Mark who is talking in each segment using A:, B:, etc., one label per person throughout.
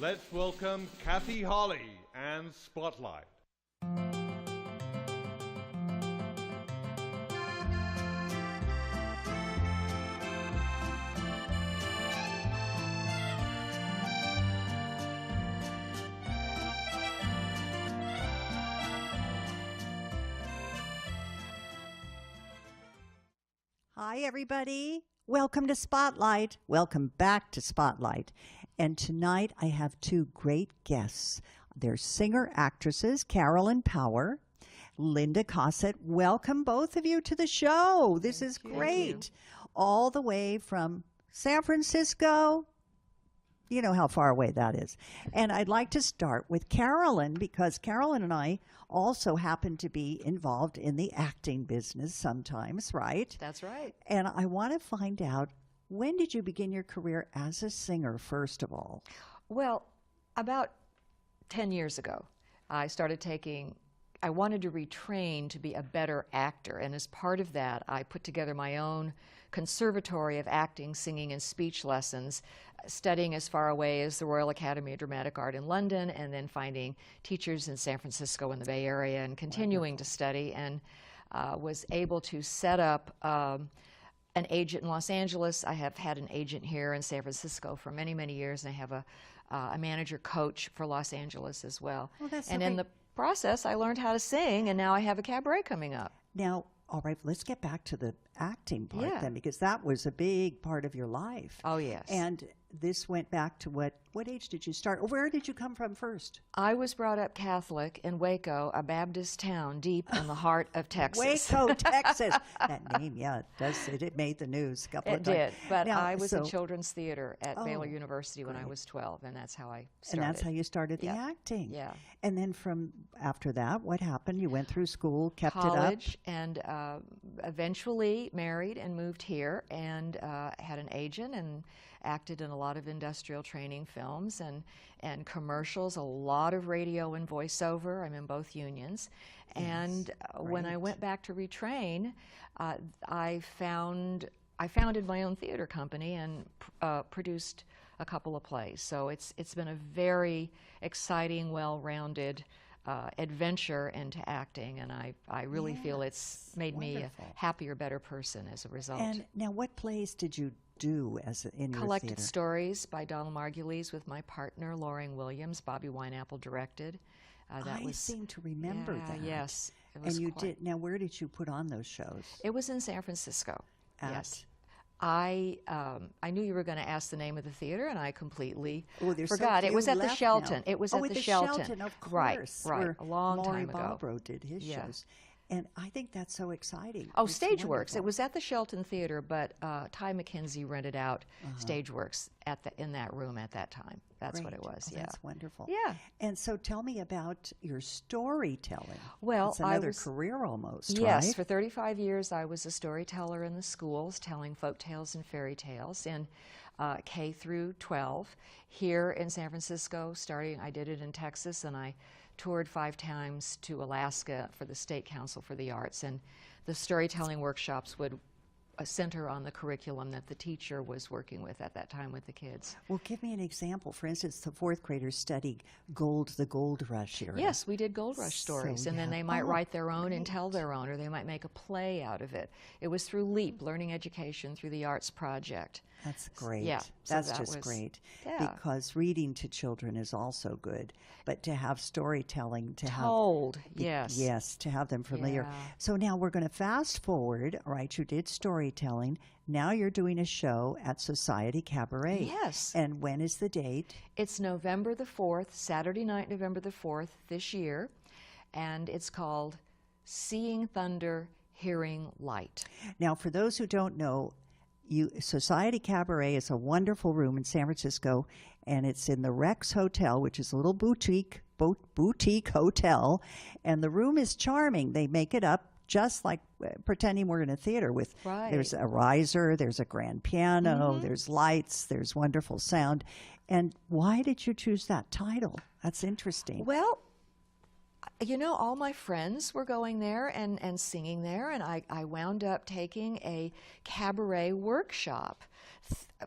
A: Let's welcome Kathy Holly and Spotlight.
B: Hi, everybody. Welcome to Spotlight. Welcome back to Spotlight. And tonight I have two great guests. They're singer-actresses, Carolyn Power, Linda Kosut. Welcome, both of you, to the show. This is great. All the way from San Francisco. You know how far away that is. And I'd like to start with Carolyn, because Carolyn and I also happen to be involved in the acting business sometimes, right?
C: That's right.
B: And I want to find out, when did you begin your career as a singer, first of all?
C: Well, about 10 years ago, I wanted to retrain to be a better actor. And as part of that, I put together my own conservatory of acting, singing, and speech lessons, studying as far away as the Royal Academy of Dramatic Art in London, and then finding teachers in San Francisco and the Bay Area, and continuing to study, and was able to set up an agent in Los Angeles. I have had an agent here in San Francisco for many, many years, and I have a manager coach for Los Angeles as well.
B: Oh, that's
C: and
B: so
C: in the process, I learned how to sing, and now I have a cabaret coming up.
B: Now, all right, let's get back to the acting part then, because that was a big part of your life.
C: Oh, yes.
B: And this went back to what age did you start? Or where did you come from first?
C: I was brought up Catholic in Waco, a Baptist town deep in the heart of Texas.
B: Waco, Texas. That name, yeah, it made the news a couple of times.
C: It did, but
B: now,
C: I was in children's theater at Baylor University when I
B: great.
C: was 12, and that's how I started.
B: And that's how you started the acting.
C: Yeah.
B: And then from after that, what happened? You went through school, kept
C: College,
B: it up?
C: and eventually married and moved here, and had an agent and acted in a lot of industrial training films and commercials, a lot of radio and voiceover. I'm in both unions. Yes, and when I went back to retrain, I founded my own theater company and produced a couple of plays. So it's been a very exciting, well-rounded adventure into acting, and I really feel it's made me a happier, better person as a result.
B: And now, what plays did you do in your
C: Collected
B: theater?
C: Stories by Donald Margulies with my partner, Loring Williams. Bobby Wineapple directed.
B: I seem to remember that.
C: Yes. It was
B: and you did. Now, where did you put on those shows?
C: It was in San Francisco. Yes. I knew you were going to ask the name of the theater, and I completely forgot. It was at the Shelton. It was at the Shelton.
B: Of course.
C: Right. A long time ago.
B: Bobro did his shows. And I think that's so exciting.
C: Oh, Stageworks. It was at the Shelton Theater, but Ty McKenzie rented out Stageworks in that room at that time. That's what it was.
B: That's wonderful.
C: Yeah.
B: And so tell me about your storytelling.
C: Well,
B: it's another career almost,
C: yes,
B: right?
C: For 35 years I was a storyteller in the schools, telling folk tales and fairy tales in K through 12. Here in San Francisco, I did it in Texas, and I toured 5 times to Alaska for the State Council for the Arts, and the storytelling workshops would center on the curriculum that the teacher was working with at that time with the kids.
B: Well, give me an example. For instance, the 4th graders studied the Gold Rush era.
C: Yes, we did Gold Rush stories, and then they might write their own and tell their own, or they might make a play out of it. It was through LEAP, Learning Education through the Arts Project.
B: That's great.
C: Yeah,
B: that's just great.
C: Yeah.
B: Because reading to children is also good, but to have storytelling, to
C: yes,
B: to have them familiar.
C: Yeah.
B: So now we're going to fast forward. All right, you did storytelling. Now you're doing a show at Society Cabaret.
C: Yes.
B: And when is the date?
C: It's November the 4th, Saturday night, November the 4th this year, and it's called Seeing Thunder, Hearing Light.
B: Now, for those who don't know, Society Cabaret is a wonderful room in San Francisco, and it's in the Rex Hotel, which is a little boutique hotel, and the room is charming. They make it up just like pretending we're in a theater with there's a riser, there's a grand piano, there's lights, there's wonderful sound. And why did you choose that title? That's interesting.
C: Well, you know, all my friends were going there and singing there, and I wound up taking a cabaret workshop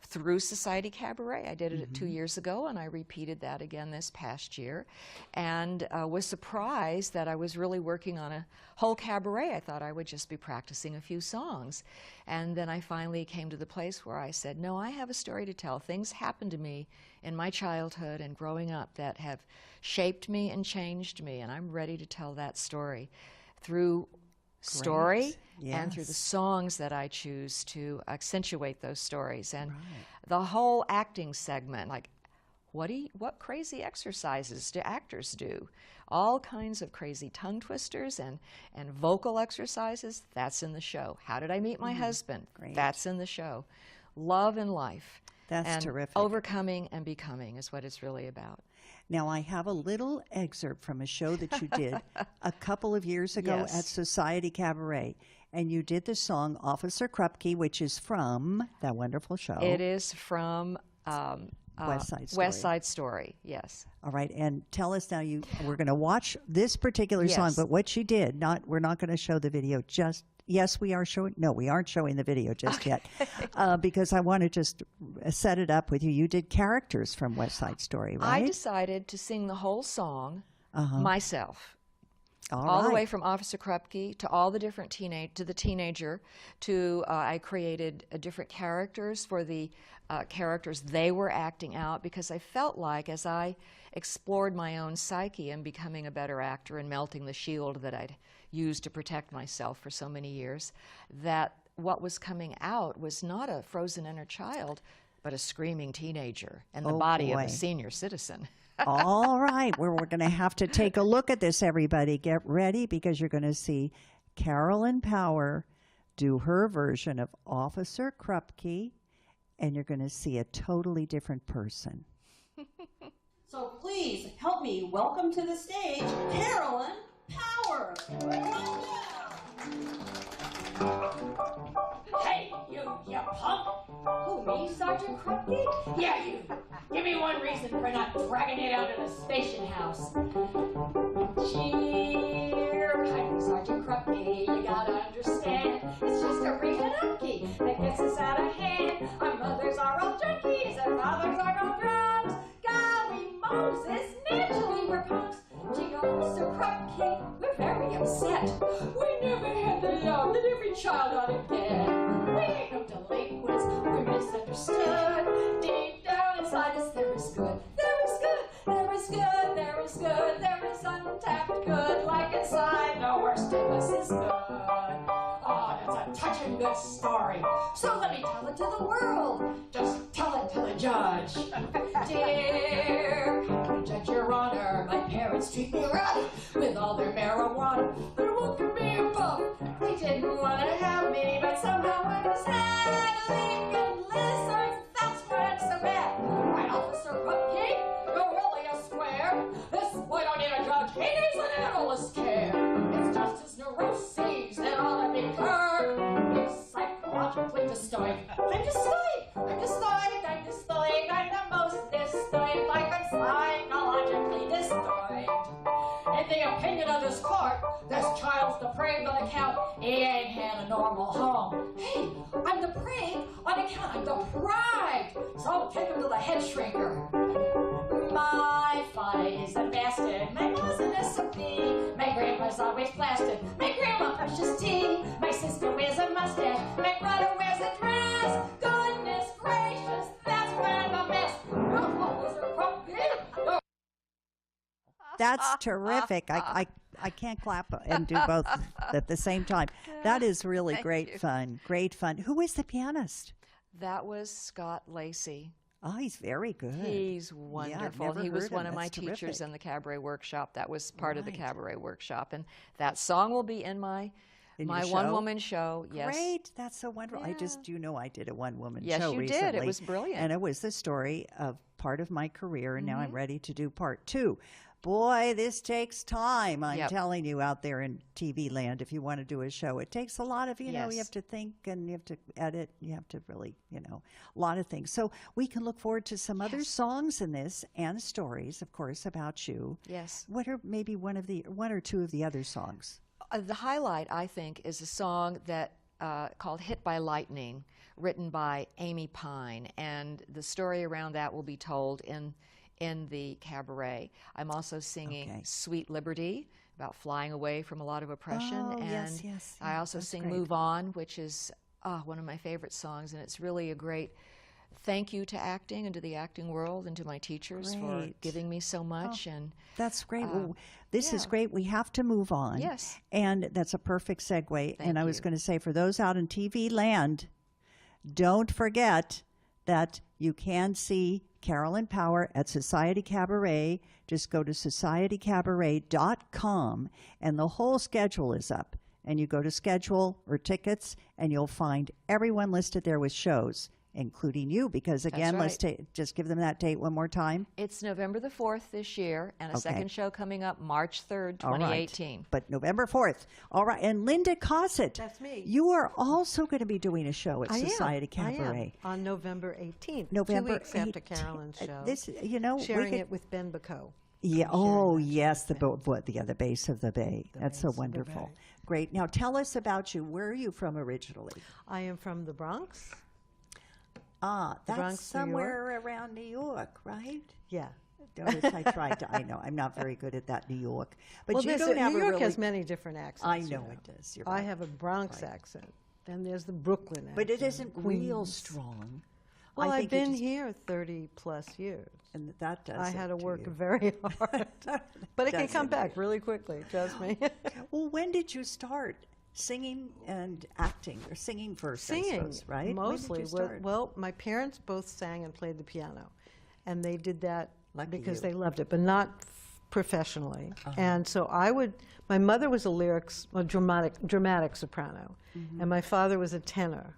C: through Society Cabaret. I did it 2 years ago, and I repeated that again this past year, and was surprised that I was really working on a whole cabaret. I thought I would just be practicing a few songs. And then I finally came to the place where I said, no, I have a story to tell. Things happened to me in my childhood and growing up that have shaped me and changed me, and I'm ready to tell that story through story and through the songs that I choose to accentuate those stories. And the whole acting segment, like what crazy exercises do actors do? All kinds of crazy tongue twisters and vocal exercises, that's in the show. How did I meet my husband? That's in the show. Love and life.
B: That's terrific.
C: Overcoming and becoming is what it's really about.
B: Now, I have a little excerpt from a show that you did a couple of years ago at Society Cabaret, and you did the song Officer Krupke, which is from that wonderful show.
C: It is from
B: West Side Story.
C: West Side Story, yes.
B: All right, and tell us now, we're going to watch this particular song, but what you did, we're not going to show the video just. Yes, we are showing. No, we aren't showing the video just yet, because I want to just set it up with you. You did characters from West Side Story, right?
C: I decided to sing the whole song myself,
B: all
C: the way from Officer Krupke to all the different teenager. I created different characters for the characters they were acting out, because I felt like as I explored my own psyche and becoming a better actor and melting the shield that I'd used to protect myself for so many years, that what was coming out was not a frozen inner child, but a screaming teenager and the body of a senior citizen.
B: All right, we're going to have to take a look at this, everybody. Get ready, because you're going to see Carolyn Power do her version of Officer Krupke, and you're going to see a totally different person.
D: So please help me welcome to the stage Carolyn Power.
E: Hey, you punk! Who, me, Sergeant Krupke? Yeah, you. Give me one reason for not dragging it out of the station house. Cheer, kind Sergeant Krupke, you gotta understand, it's just a reaching upkey that gets us out of hand. Our mothers are all junkies and fathers are all drums. Golly Moses, naturally we're punks. Gee, Officer Krupke, we're very upset. We never had the love that every child ought to get. We ain't no delinquents, we're misunderstood. Deep down inside us there is good, there is good, there is good, there is good, there is untapped good. Like inside, the worst of us is good. Oh, that's a touching good story. So let me tell it to the world. Just tell it to the judge. Dear Judge, Your Honor, my parents treat me rough with all their marijuana. They're welcome me above. They didn't want to have me, but somehow I was handling good lizards. That's why it's so bad. Right, Officer Krupke? You're really a square. This boy don't need a judge. He needs an analyst care. It's just his neuroses that ought to be curbed. He's psychologically destroyed. I'm destroyed. I'm destroyed. I'm destroyed. I'm the most destroyed. Like I'm psychologically destroyed. In the opinion of this court, this child's depraved on account he ain't had a normal home. Hey, I'm depraved on account I'm deprived. So take him to the head shrinker. My father is a bastard. My mom's an SOP. My grandpa's always plastered. My grandma pushes tea. My sister wears a mustache. My brother wears a dress. Goodness gracious, that's why I'm a mess.
B: That's terrific. I can't clap and do both at the same time. That is really great fun. Great fun. Who is the pianist?
C: That was Scott Lacey.
B: Oh, he's very good.
C: He's wonderful.
B: Yeah,
C: He was
B: heard
C: one
B: him.
C: of my
B: That's
C: teachers
B: terrific.
C: in the cabaret workshop. That was part of the cabaret workshop. And that song will be in my
B: your show?
C: one-woman show. Yes.
B: Great. That's so wonderful.
C: Yeah.
B: I did a one-woman
C: Yes,
B: show
C: you
B: recently.
C: did. It was brilliant.
B: And it was the story of part of my career, and now I'm ready to do part two. Boy, this takes time. I'm telling you, out there in TV land, if you want to do a show, it takes a lot of, you know, you have to think and you have to edit. You have to really, a lot of things. So we can look forward to some other songs in this and stories, of course, about you.
C: Yes.
B: What are maybe one or two of the other songs?
C: The highlight, I think, is a song that called "Hit by Lightning," written by Amy Pine, and the story around that will be told in the cabaret. I'm also singing Sweet Liberty, about flying away from a lot of oppression.
B: Oh,
C: and
B: yes, yes,
C: I
B: yeah,
C: also
B: that's
C: sing
B: great.
C: Move On, which is one of my favorite songs, and it's really a great thank you to acting and to the acting world and to my teachers for
B: Great.
C: giving me so much. And
B: That's great. Well, this is
C: yeah.
B: great. We have to move on.
C: Yes.
B: And that's a perfect segue.
C: Thank
B: and I was
C: you.
B: going to say, for those out in TV land, don't forget that you can see Carolyn Power at Society Cabaret. Just go to societycabaret.com, and the whole schedule is up. And you go to schedule or tickets, and you'll find everyone listed there with shows, including you, because again, let's just give them that date one more time.
C: It's November the 4th this year, and a
B: Okay.
C: second show coming up March 3rd,
B: All right.
C: 2018.
B: But November 4th. All right. And Linda Kosut.
F: That's me.
B: You are also going to be doing a show at
F: I
B: Society
F: am.
B: Cabaret.
F: I am. On November 18th,
B: November
F: 2 weeks after
B: 18th.
F: Carolyn's show.
B: This, you know, we
F: sharing
B: could-
F: it with Ben Bacot.
B: Yeah.
F: I'm sharing
B: Oh,
F: that
B: yes. The
F: with
B: the base of the bay. That's so
F: base of the
B: wonderful.
F: bay.
B: Great. Now tell us about you. Where are you from originally?
F: I am from the Bronx.
B: That's
F: Bronx, New
B: somewhere around New York, right?
F: Yeah.
B: Notice I tried to. I know I'm not very good at that New York, but
F: well,
B: you don't have
F: New
B: a
F: York
B: really.
F: has many different accents.
B: I
F: you
B: know it does. You're
F: I
B: right.
F: have a Bronx
B: Right.
F: accent. Then there's the Brooklyn accent.
B: But it isn't real
F: Queens.
B: strong.
F: Well,
B: I
F: I've
B: think you
F: been
B: just-
F: here 30 plus years.
B: and that does.
F: I
B: it
F: had to work
B: you.
F: very hard. But it can
B: Does
F: come
B: it?
F: back really quickly, trust me.
B: Well, when did you start singing and acting, or singing first? I
F: Singing,
B: suppose, right?
F: mostly.
B: When did you start?
F: Well, my parents both sang and played the piano, and they did that
B: Lucky
F: because
B: you.
F: they loved it, but not professionally.
B: Uh-huh.
F: And so my mother was a dramatic soprano,
B: Mm-hmm.
F: and my father was a tenor.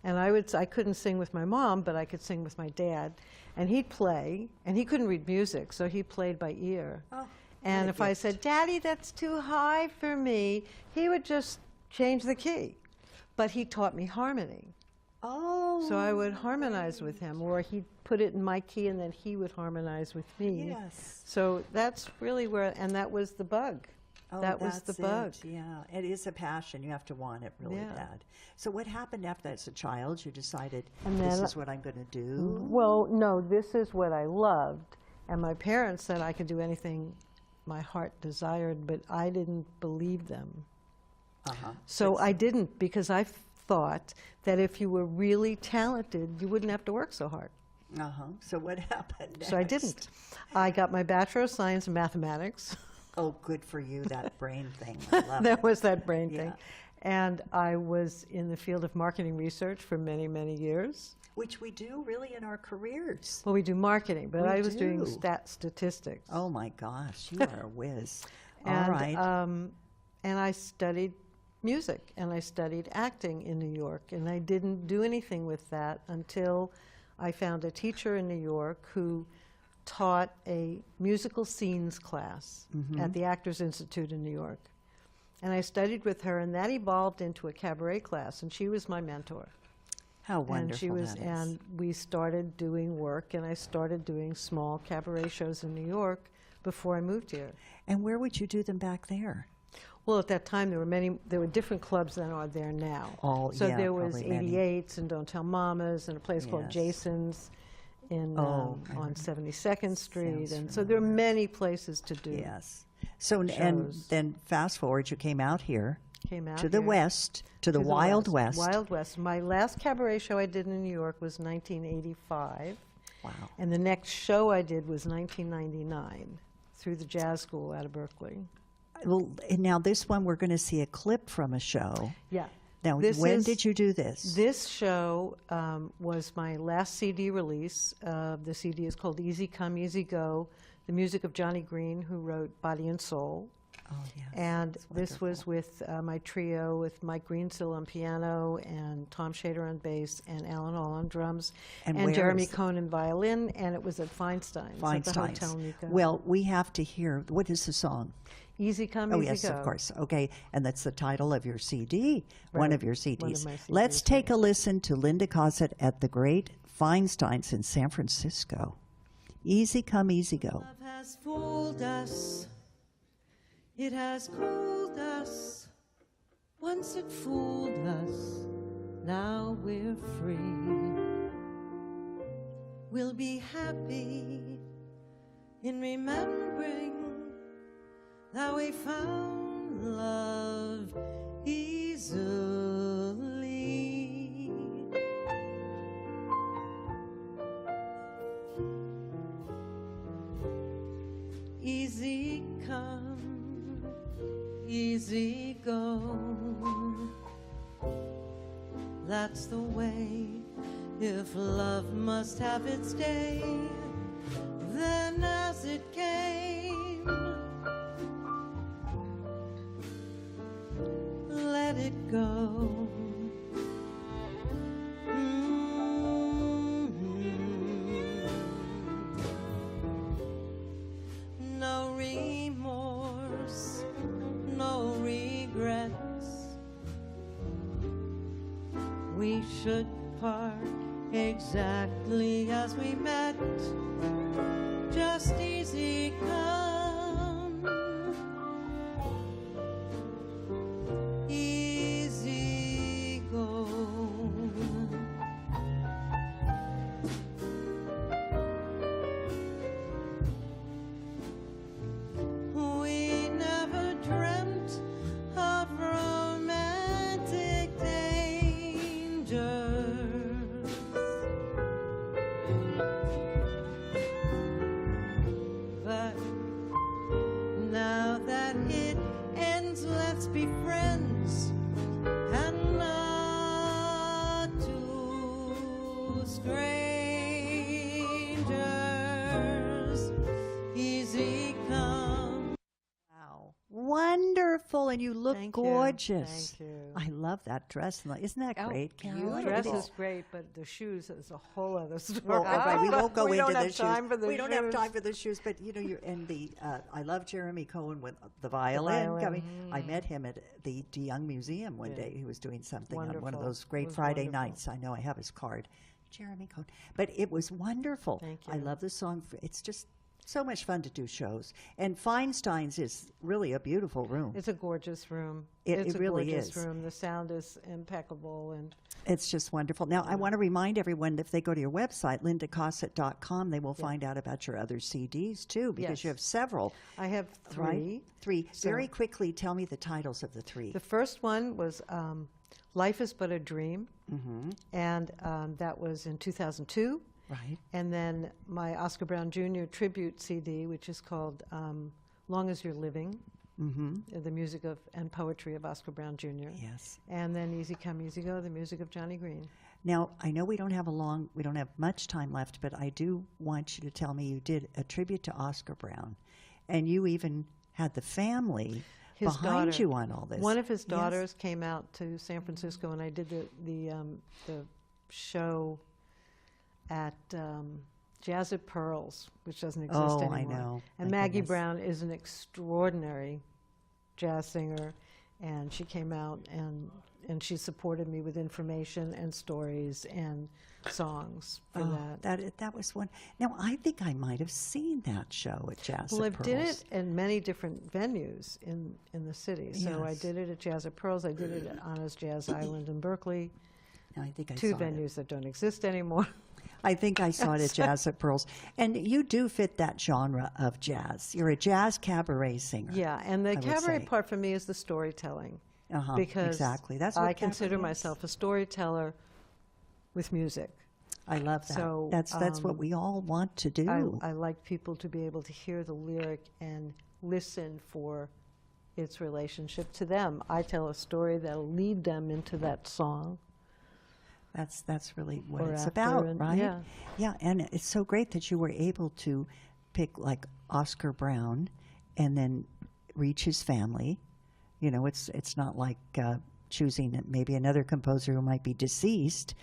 F: And I couldn't sing with my mom, but I could sing with my dad. And he'd play, and he couldn't read music, so he played by ear.
B: Oh,
F: And
B: what a
F: if I
B: gift.
F: said, "Daddy, that's too high for me," he would just change the key. But he taught me harmony.
B: Oh.
F: So I would harmonize with him, or he'd put it in my key and then he would harmonize with me.
B: Yes.
F: So that's really and that was the bug.
B: Oh,
F: that was the
B: that's
F: bug.
B: it. Yeah, it is a passion. You have to want it really
F: Yeah.
B: bad. So what happened after that? As a child, you decided
F: And
B: this
F: then-
B: is what I'm going to do.
F: Well, no, this is what I loved. And my parents said I could do anything my heart desired, but I didn't believe them.
B: Uh-huh.
F: So I didn't, because I thought that if you were really talented, you wouldn't have to work so hard.
B: Uh-huh. So what happened?
F: So I
B: next?
F: didn't. I got my Bachelor of Science in Mathematics.
B: Oh, good for you, that brain thing. I love
F: That
B: it.
F: was that brain thing.
B: Yeah.
F: And I was in the field of marketing research for many, many years.
B: Which we do really in our careers.
F: Well, we do marketing, but
B: We
F: I was doing
B: do.
F: statistics.
B: Oh my gosh, you are a whiz. All
F: and,
B: right.
F: And I studied music and I studied acting in New York. And I didn't do anything with that until I found a teacher in New York who taught a musical scenes class at the Actors Institute in New York. And I studied with her, and that evolved into a cabaret class, and she was my mentor.
B: How wonderful
F: And she was,
B: that is.
F: and we started doing work, and I started doing small cabaret shows in New York before I moved here.
B: And where would you do them back there?
F: Well, at that time, there were different clubs than are there now.
B: Oh,
F: so
B: yeah,
F: there was
B: probably many.
F: 88s and Don't Tell Mamas and a place called
B: Yes.
F: Jason's in,
B: Oh, I
F: on 72nd Street.
B: Sounds
F: And so there are many places to do.
B: Yes. So, and
F: shows.
B: then fast forward, you came out here
F: Came out
B: to the
F: here.
B: west, to the
F: To the
B: Wild West.
F: Wild West. My last cabaret show I did in New York was 1985.
B: Wow.
F: And the next show I did was 1999 through the Jazz School out of Berkeley.
B: Well, and now this one, we're going to see a clip from a show.
F: Yeah.
B: Now,
F: This
B: when
F: is-
B: did you do this?
F: This show was my last CD release. The CD is called Easy Come, Easy Go, the music of Johnny Green, who wrote Body and Soul.
B: Oh, yes.
F: And
B: that's
F: this was with my trio, with Mike Greensill on piano, and Tom Shader on bass, and Alan Hall on drums,
B: And
F: and
B: where
F: Jeremy
B: is it?
F: Cohn on violin, and it was at Feinstein's, at the
B: Feinstein's.
F: Hotel Nico.
B: Well, we have to hear, what is the song?
F: Easy Come,
B: Oh,
F: Easy
B: yes,
F: Go.
B: of course. Okay, and that's the title of your CD, one
F: Right,
B: of your CDs.
F: my CDs,
B: Let's take a listen to Linda Kosut at the great Feinstein's in San Francisco. Easy Come, Easy Go.
G: Love has fooled us. It has cooled us. Once it fooled us. now we're free. We'll be happy in remembering that we found love easily. Easy come, easy go. That's the way. If love must have its day, then as it came, let it go. No remorse, no regrets. We should part exactly as we met. Just easy come, easy go. We never dreamt of romantic danger. But now that it ends, let's be friends and not two strangers. Easy come.
B: Wow. Wonderful. And you look
F: Thank you.
B: gorgeous.
F: Thank you.
B: I love that dress. Isn't that
C: Oh,
B: great, Carolyn?
F: The
C: beautiful.
F: dress is great, but the shoes is a whole other story.
B: Well, right, we won't go
F: We
B: into
F: don't
B: the
F: have
B: shoes.
F: time for the
B: we don't have
F: shoes.
B: time for the shoes, but you know, you're in the. I love Jeremy Cohen with the violin.
F: violin.
B: Coming. I met him at the DeYoung Museum one day. He was doing something on one of
F: Wonderful.
B: those
F: It
B: great
F: was
B: Friday
F: wonderful.
B: nights. I know I have his card, Jeremy Cohen. But it was wonderful.
F: Thank
B: I
F: you.
B: love the song. It's just so much fun to do shows. And Feinstein's is really a beautiful room.
F: It's a gorgeous room.
B: It
F: It's a
B: really
F: gorgeous
B: is.
F: room. The sound is impeccable, and
B: It's just wonderful. Now, I want to remind everyone that if they go to your website, lindakosut.com, they will find out about your other CDs too, because you
F: Yes.
B: have several.
F: I have
B: Right?
F: three.
B: Three.
F: So-
B: Very quickly, tell me the titles of the three.
F: The first one was Life is But a Dream, and that was in 2002.
B: Right.
F: And then my Oscar Brown Jr. tribute CD, which is called Long as You're Living, the music of and poetry of Oscar Brown Jr.
B: Yes.
F: And then Easy Come, Easy Go, the music of Johnny Green.
B: Now, I know we don't have much time left, but I do want you to tell me you did a tribute to Oscar Brown, and you even had the family
F: His
B: behind
F: daughter-
B: you on all this.
F: One of his
B: Yes.
F: daughters came out to San Francisco, and I did the show at Jazz at Pearls, which doesn't exist
B: Oh,
F: anymore.
B: I know.
F: And
B: My
F: Maggie
B: goodness.
F: Brown is an extraordinary jazz singer, and she came out and she supported me with information and stories and songs for that.
B: That was one. Now, I think I might have seen that show at Jazz
F: Well,
B: at
F: I did
B: Pearls.
F: it in many different venues in the city. So I
B: Yes.
F: did it at Jazz at Pearls. I did it at Anna's Jazz Island in Berkeley.
B: Now, I think I
F: Two
B: saw it.
F: venues that don't exist anymore.
B: I think I saw it at Jazz at Pearls. And you do fit that genre of jazz. You're a jazz cabaret singer.
F: Yeah, and the
B: I would
F: cabaret
B: say.
F: part for me is the storytelling.
B: Uh-huh,
F: Because
B: exactly. That's
F: I
B: what
F: consider
B: cabaret is.
F: myself a storyteller with music.
B: I love that.
F: So,
B: That's what we all want to do.
F: I like people to be able to hear the lyric and listen for its relationship to them. I tell a story that'll lead them into that song.
B: That's really what
F: Or
B: it's
F: after,
B: about,
F: and-
B: right?
F: yeah.
B: Yeah, and it's so great that you were able to pick like Oscar Brown and then reach his family. You know, it's not like choosing maybe another composer who might be deceased.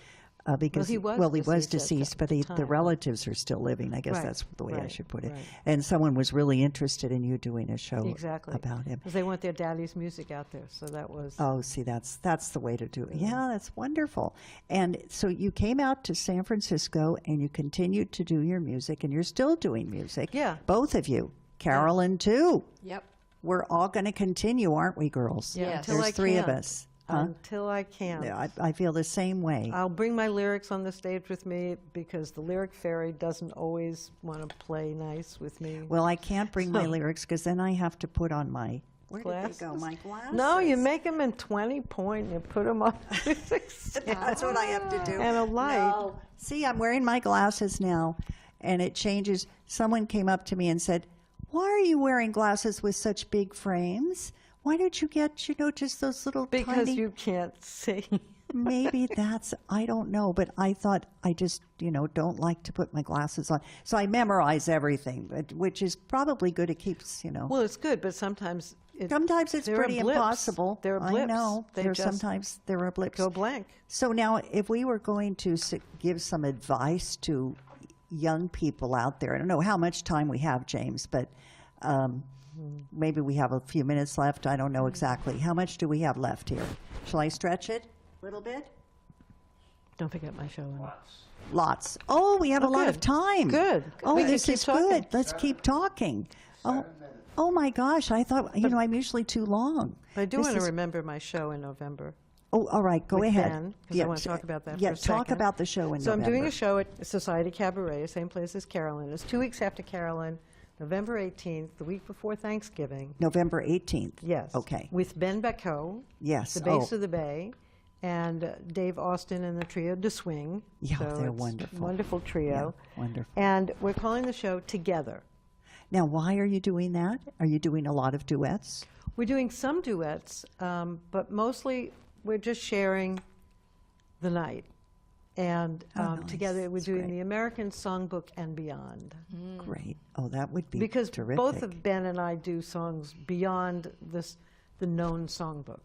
B: Because
F: he was
B: he was
F: deceased at
B: deceased, but
F: the
B: the
F: time.
B: relatives are still living. I guess
F: Right,
B: that's the way I
F: right,
B: should put it.
F: right.
B: And someone was really interested in you doing a show
F: Exactly.
B: about him.
F: Because they want their daddy's music out there. So that was.
B: Oh, see, that's the way to do it. Yeah, that's wonderful. And so you came out to San Francisco and you continued to do your music, and you're still doing music.
F: Yeah.
B: Both of you. Carolyn, too.
C: Yep.
B: We're all going to continue, aren't we, girls?
F: Yeah,
C: Yes.
F: until
B: There's
F: I
B: three of
F: can't.
B: us.
F: until I can.
B: Yeah, I feel the same way.
F: I'll bring my lyrics on the stage with me because the lyric fairy doesn't always want to play nice with me.
B: Well, I can't bring my lyrics because then I have to put on my where
F: Glasses?
B: did they go? My glasses.
F: No, you make them in 20-point. You put them on.
B: That's what I have to do.
F: And a light.
B: No. See, I'm wearing my glasses now, and it changes. Someone came up to me and said, "Why are you wearing glasses with such big frames? Why don't you get, just those little
F: Because
B: tiny..."
F: you can't see.
B: Maybe that's, I don't know, but I thought I just, don't like to put my glasses on. So I memorize everything, which is probably good. It keeps,
F: Well, it's good, but sometimes
B: sometimes it's
F: there are
B: pretty
F: blips.
B: impossible.
F: There are blips.
B: I know.
F: They just
B: Sometimes there are blips.
F: go blank.
B: So now, if we were going to give some advice to young people out there, I don't know how much time we have, James, but maybe we have a few minutes left. I don't know exactly. How much do we have left here? Shall I stretch it a little bit?
F: Don't forget my show.
B: Lots. Oh, we have a lot of
F: good.
B: time.
F: Good.
B: Oh,
F: We can
B: this
F: keep
B: is
F: talking.
B: good. Let's keep talking. Oh my gosh! I thought I'm usually too long.
F: I do
B: This
F: want to
B: is-
F: remember my show in November.
B: Oh, all right. Go
F: with
B: ahead.
F: Ben, 'cause I want to talk about that
B: Yeah,
F: for a
B: talk
F: second.
B: about the show in
F: So
B: November.
F: I'm doing a show at Society Cabaret, same place as Carolyn. It's 2 weeks after Carolyn, November 18th, the week before Thanksgiving.
B: November 18th.
F: Yes.
B: Okay.
F: With Ben Bacot,
B: Yes.
F: the bass of the Bay, and Dave Austin and the trio De Swing.
B: Yeah,
F: So
B: they're
F: it's
B: wonderful.
F: a wonderful trio.
B: Yeah, wonderful.
F: And we're calling the show Together.
B: Now, why are you doing that? Are you doing a lot of duets?
F: We're doing some duets, but mostly we're just sharing the night. And
B: Oh, nice.
F: together we're
B: That's
F: doing
B: great.
F: the American Songbook and beyond.
B: Great. Oh, that would be
F: Because
B: terrific.
F: both of Ben and I do songs beyond the known songbook.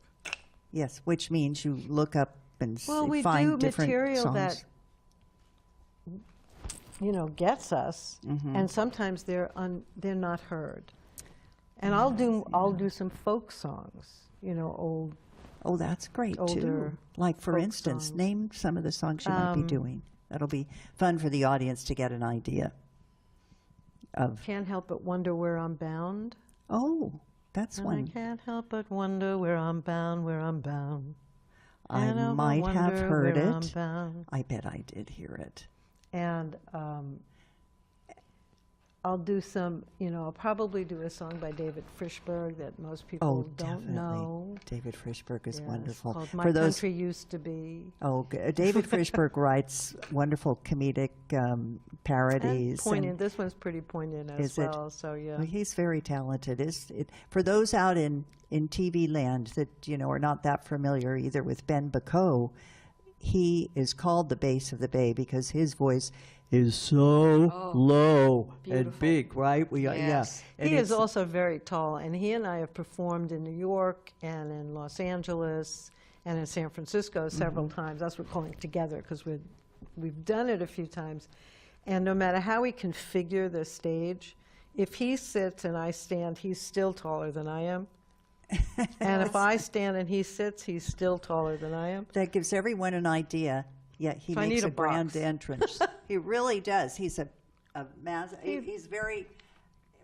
B: Yes, which means you look up and
F: Well, we
B: find
F: do
B: different
F: material
B: songs.
F: that gets us,
B: Mm-hmm.
F: and sometimes they're not heard. And I'll do some folk songs, old.
B: Oh, that's great too.
F: older
B: Like, for
F: folk
B: instance,
F: songs.
B: name some of the songs you might be doing. That'll be fun for the audience to get an idea of.
F: Can't help but wonder where I'm bound.
B: Oh, that's
F: And I
B: one.
F: can't help but wonder where I'm bound, where I'm bound.
B: I
F: And I'll
B: might have
F: wonder
B: heard
F: where I'm
B: it.
F: bound.
B: I bet I did hear it.
F: And I'll do some, I'll probably do a song by David Frishberg that most people
B: Oh,
F: don't
B: definitely.
F: know.
B: David Frishberg is
F: Yes,
B: wonderful.
F: called My
B: For those,
F: Country Used to Be.
B: David Frishberg writes wonderful comedic
F: And
B: parodies.
F: poignant. This one's pretty poignant as
B: Is it?
F: well. So yeah.
B: Well, he's very talented. For those out in TV land that are not that familiar either with Ben Bacot, he is called the bass of the Bay because his voice is so low and
C: beautiful.
B: big, right?
C: Yes.
B: And
F: He is
B: it's-
F: also very tall, and he and I have performed in New York and in Los Angeles and in San Francisco several times. That's what we're calling together because we've done it a few times. And no matter how we configure the stage, if he sits and I stand, he's still taller than I am. And if I stand and he sits, he's still taller than I am.
B: That gives everyone an idea. Yeah, he
F: So I
B: makes
F: need
B: a
F: a
B: grand
F: box.
B: entrance. He really does. He's he's very,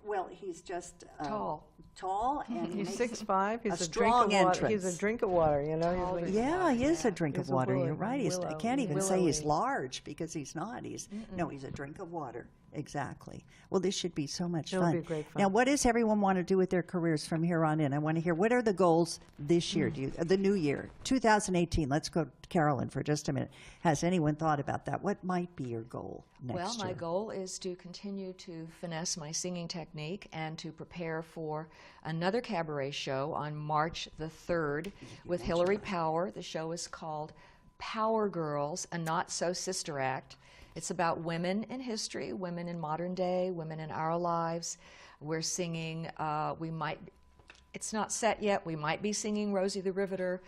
B: well, he's just tall, and he
F: He's
B: makes
F: 6'5". He's a
B: strong
F: drink of water.
B: entrance.
F: He's a drink of water. He's
B: Yeah, he is a drink of
F: He's a
B: water.
F: willow-
B: You're right. I
F: willow-
B: can't even say he's
F: willowy.
B: large because he's not. He's a drink of water. Exactly. Well, this should be so much
F: It'll
B: fun.
F: be great fun.
B: Now, what does everyone want to do with their careers from here on in? I want to hear what are the goals this year? The new year, 2018. Let's go to Carolyn for just a minute. Has anyone thought about that? What might be your goal next
C: Well, my
B: year?
C: goal is to continue to finesse my singing technique and to prepare for another cabaret show on March the 3rd with Hillary Power. The show is called Power Girls, a Not So Sister Act. It's about women in history, women in modern day, women in our lives. We're singing, it's not set yet. We might be singing Rosie the Riveter.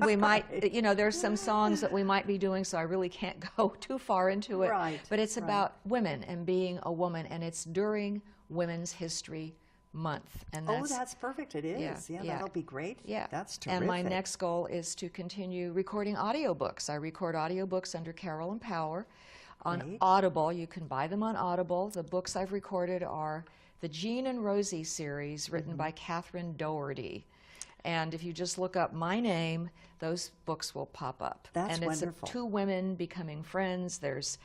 C: We might, there's some songs that we might be doing, so I really can't go too far into it.
B: Right,
C: But it's about women and being a woman, and it's during Women's History Month. And
B: That's perfect. It is. Yeah, that'll be great.
C: Yeah.
B: That's terrific.
C: And my next goal is to continue recording audiobooks. I record audiobooks under Carolyn Power on
B: Great.
C: Audible. You can buy them on Audible. The books I've recorded are the Jean and Rosie series written by Catherine Doherty. And if you just look up my name, those books will pop up.
B: That's
C: and it's
B: wonderful.
C: two women becoming friends. There's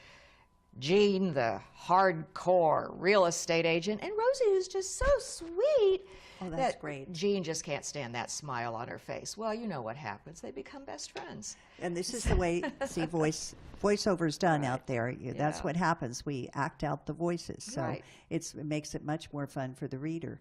C: Jean, the hardcore real estate agent, and Rosie, who's just so sweet.
B: Oh, that's
C: that
B: great.
C: Jean just can't stand that smile on her face. Well, you know what happens. They become best friends.
B: And this is the way, see, voiceover's done out there. That's
C: Yeah.
B: what happens. We act out the voices. So
C: Right.
B: it makes it much more fun for the reader.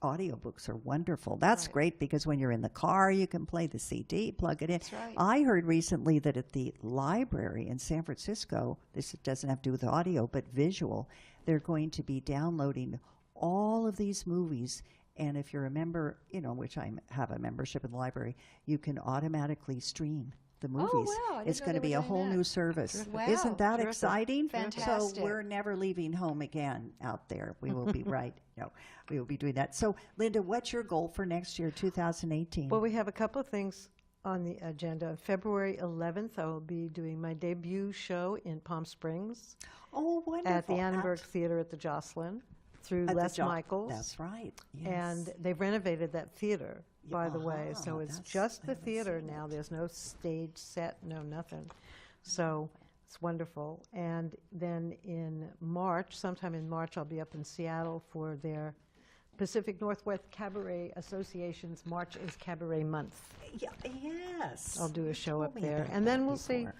B: Audiobooks are wonderful. That's great because when you're in the car, you can play the CD, plug it in.
C: That's right.
B: I heard recently that at the library in San Francisco, this doesn't have to do with audio, but visual, they're going to be downloading all of these movies. And if you're a member, which I have a membership in the library, you can automatically stream the movies.
C: wow, I didn't
B: It's
C: know
B: going to
C: they
B: be
C: were
B: a
C: doing
B: whole
C: that.
B: new service.
C: Terrific. Wow,
B: Isn't that
F: terrific.
B: exciting?
C: Fantastic.
B: So we're never leaving home again out there. We will be right. No, we will be doing that. So, Linda, what's your goal for next year, 2018?
F: Well, we have a couple of things on the agenda. On February 11th, I will be doing my debut show in Palm Springs
B: oh, wonderful.
F: at the Annenberg Theater at the Jocelyn through
B: At the
F: Les Michaels.
B: That's right. Yes.
F: And they've renovated that theater, by the way.
B: Ah,
F: So it's
B: that's-
F: just
B: I
F: the
B: haven't
F: theater
B: seen
F: now. There's no stage set, no nothing. So it's wonderful. And then in March, sometime in March, I'll be up in Seattle for their Pacific Northwest Cabaret Association's March is Cabaret Month.
B: Yes.
F: I'll do a show
B: told
F: up
B: me
F: there.
B: about
F: And
B: that
F: then we'll see
B: before.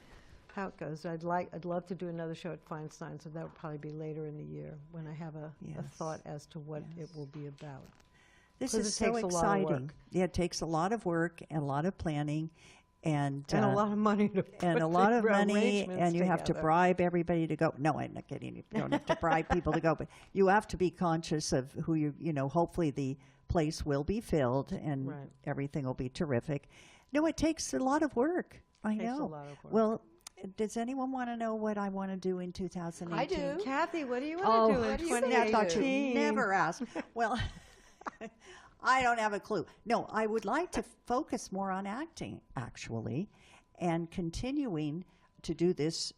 F: how it goes. I'd love to do another show at Feinstein, so that would probably be later in the year when I have a
B: Yes.
F: thought as to what it will be about.
B: This
F: 'Cause
B: is
F: it
B: so
F: takes a lot of
B: exciting.
F: work.
B: Yeah, it takes a lot of work and a lot of planning and
F: And a lot of money to
B: and
F: put
B: a lot
F: the
B: of money,
F: arrangements
B: and you have to
F: together.
B: bribe everybody to go. No, I'm not kidding. You don't have to bribe people to go, but you have to be conscious of who hopefully the place will be filled and
F: Right.
B: everything will be terrific. No, it takes a lot of work. I
F: Takes a
B: know.
F: lot of work.
B: Well, does anyone want to know what I want to do in 2018?
C: I do.
F: Kathy, what do you want
B: Oh,
F: to do in
C: what do you think?
B: I thought you
F: 2018?
B: never asked. Well, I don't have a clue. No, I would like to focus more on acting, actually, and continuing to do this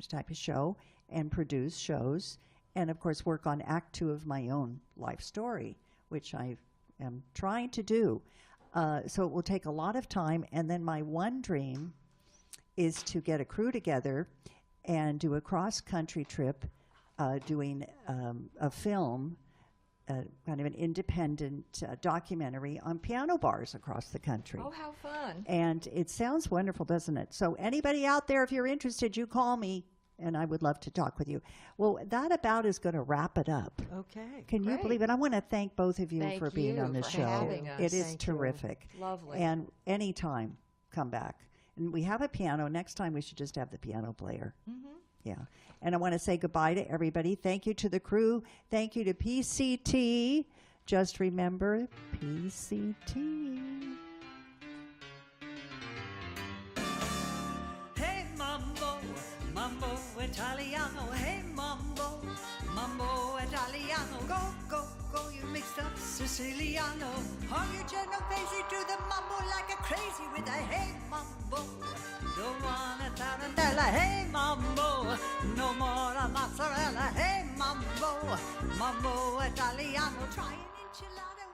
B: type of show, and produce shows, and of course work on Act 2 of my own life story, which I am trying to do. So it will take a lot of time, and then my one dream is to get a crew together and do a cross-country trip doing a film, kind of an independent documentary on piano bars across the country.
C: Oh, how fun.
B: And it sounds wonderful, doesn't it? So anybody out there, if you're interested, you call me, and I would love to talk with you. Well, that about is going to wrap it up.
F: Okay.
B: Can you
C: Great.
B: believe it? I want to thank both of you
C: Thank
B: for being
C: you
B: on the
C: for
B: show.
C: having us.
B: It is
F: Thank you.
B: terrific.
C: Lovely.
B: And anytime, come back. And we have a piano. Next time, we should just have the piano player. Yeah. And I want to say goodbye to everybody. Thank you to the crew. Thank you to PCT. Just remember, PCT.
G: Hey mambo, mambo Italiano. Hey mambo, mambo Italiano. Go, go, go, you mixed up Siciliano. Hung your Genovese to the mambo like a crazy with a hey mambo. Don't want a tarantella, hey mambo. No more a mozzarella, hey mambo. Mambo Italiano. Try an enchilada